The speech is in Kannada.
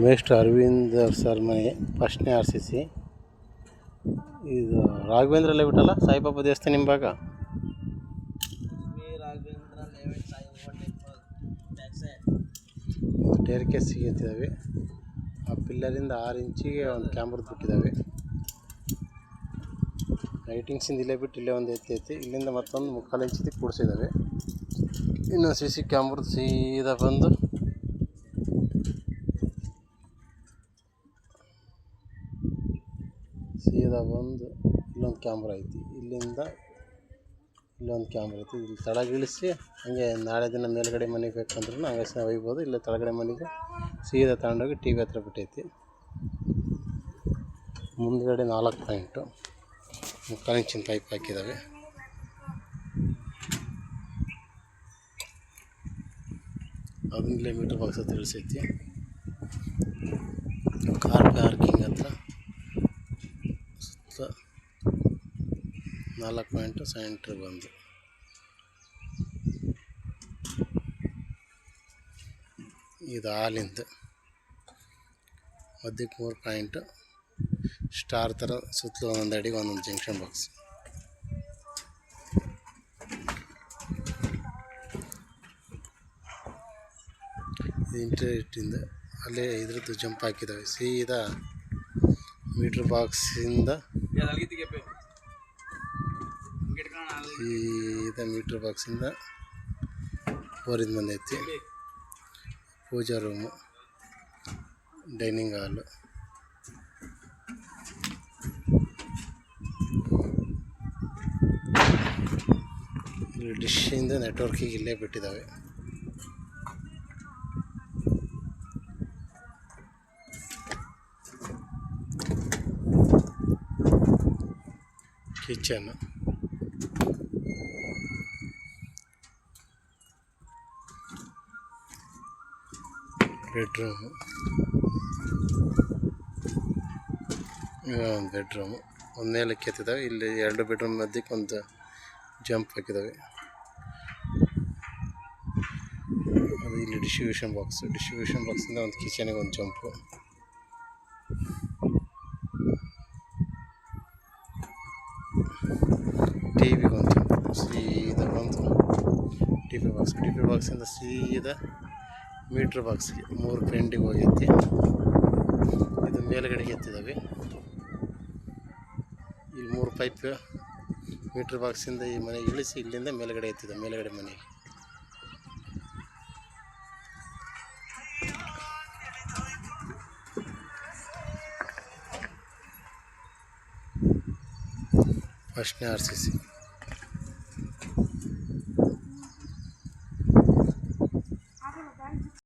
ಮೇಸ್ಟರ್ ಅರವಿಂದ್ ಸರ್ ಮನೆ ಫಸ್ಟ್ನೇ RCC. ಇದು ರಾಘವೇಂದ್ರ ಲೇಔಟ್ ಅಲ್ಲ, ಸಾಯಿಬಾಬಾ ದೇವಸ್ಥಾನ ಹಿಂಭಾಗ. ಸ್ಟೇರ್ ಕೇಸ್ ಸಿಗುತ್ತಿದ್ದಾವೆ. ಆ ಪಿಲ್ಲರಿಂದ 6 ಇಂಚಿಗೆ ಒಂದು ಕ್ಯಾಮ್ರದ್ದು ಬಿಟ್ಟಿದ್ದಾವೆ. ಲೈಟಿಂಗ್ಸಿಂದ ಇಲ್ಲೇ ಬಿಟ್ಟು ಇಲ್ಲೇ ಒಂದು ಎತ್ತೈತಿ. ಇಲ್ಲಿಂದ ಮತ್ತೊಂದು 3/4 ಇಂಚಿಗೆ ಕೂಡಿಸಿದ್ದಾವೆ. ಇನ್ನು CC ಕ್ಯಾಮ್ರದ್ದು ಸೀದಾ ಬಂದು ಇಲ್ಲೊಂದು ಕ್ಯಾಮ್ರಾ ಐತಿ. ಇಲ್ಲಿಂದ ಇಲ್ಲೊಂದು ಕ್ಯಾಮ್ರಾ ಐತಿ. ಇಲ್ಲಿ ತಳಗಿಳಿಸಿ ಹಂಗೆ ನಾಳೆ ದಿನ ಮೇಲ್ಗಡೆ ಮನೆಗೆ ಬೇಕಂದ್ರೂ ಹಂಗೆ ಒಯ್ಬೋದು. ಇಲ್ಲ ತಳಗಡೆ ಮನೆಗೆ ಸೀದಾ ತಗೊಂಡೋಗಿ TV ಹತ್ರ ಬಿಟ್ಟೈತಿ. ಮುಂದ್ಗಡೆ 4 ಪಾಯಿಂಟು 3/4 ಇಂಚಿನ ಪೈಪ್ ಹಾಕಿದ್ದಾವೆ. ಅದನ್ನೇ ಮೀಟರ್ ಬಾಕ್ಸ್ ಹತ್ರ ಇಳಿಸೈತಿ. ಕಾರ್ ಪಾರ್ಕಿಂಗ್ ಹತ್ರ 4 ಪಾಯಿಂಟು ಸೆಂಟ್ರ್ ಬಂದು. ಇದು ಹಾಲಿಂದು ಮಧ್ಯಕ್ಕೆ 3 ಪಾಯಿಂಟು ಸ್ಟಾರ್ ಥರ ಸುತ್ತಲೂ ಒಂದೊಂದು ಅಡಿಗೆ ಒಂದೊಂದು ಜಂಕ್ಷನ್ ಬಾಕ್ಸ್. ಇದು ಇಂಟರ್ನೆಟ್ಟಿಂದ ಅಲ್ಲೇ ಇದ್ರದ್ದು ಜಂಪ್ ಹಾಕಿದ್ದಾವೆ. ಸೀದಾ ಮೀಟ್ರ್ ಬಾಕ್ಸಿಂದ ಮೀಟ್ರ್ ಬಾಕ್ಸಿಂದ 4 ಬಂದೈತಿ. ಪೂಜಾ ರೂಮು, ಡೈನಿಂಗ್ ಹಾಲು, ಇಲ್ಲಿ ಡಿಶ್ಶಿಂದ ನೆಟ್ವರ್ಕಿಗೆ ಇಲ್ಲೇ ಬಿಟ್ಟಿದ್ದಾವೆ. ಕಿಚನ್, ಬೆಡ್ರೂಮು, ಒಂದು ಬೆಡ್ರೂಮು ಒಂದು ಮೇಲಕ್ಕೆ ಎತ್ತಿದ್ದಾವೆ. ಇಲ್ಲಿ 2 ಬೆಡ್ರೂಮ್ ಮಧ್ಯಕ್ಕೆ ಒಂದು ಜಂಪ್ ಹಾಕಿದ್ದಾವೆ. ಅದು ಇಲ್ಲಿ ಡಿಸ್ಟ್ರಿಬ್ಯೂಷನ್ ಬಾಕ್ಸಿಂದ ಒಂದು ಕಿಚನಿಗೆ ಒಂದು ಜಂಪು. ಟಿವಿಗೆ ಒಂದು ಜಂಪು. ಸೀದಾ ಬಂದು ಟಿ ಪಿ ಬಾಕ್ಸಿಂದ ಸೀದಾ ಮೀಟ್ರ್ ಬಾಕ್ಸ್ಗೆ 3 ಪೆಂಡಿಗೆ ಹೋಗೈತಿ. ಇದು ಮೇಲುಗಡೆಗೆ ಎತ್ತಿದ್ದಾವೆ. ಇಲ್ಲಿ 3 ಪೈಪ್ ಮೀಟ್ರ್ ಬಾಕ್ಸಿಂದ ಈ ಮನೆಗೆ ಇಳಿಸಿ ಇಲ್ಲಿಂದ ಮೇಲುಗಡೆ ಎತ್ತಿದೆ. ಮೇಲುಗಡೆ ಮನೆಗೆ ಫಸ್ಟ್ನೇ RCC.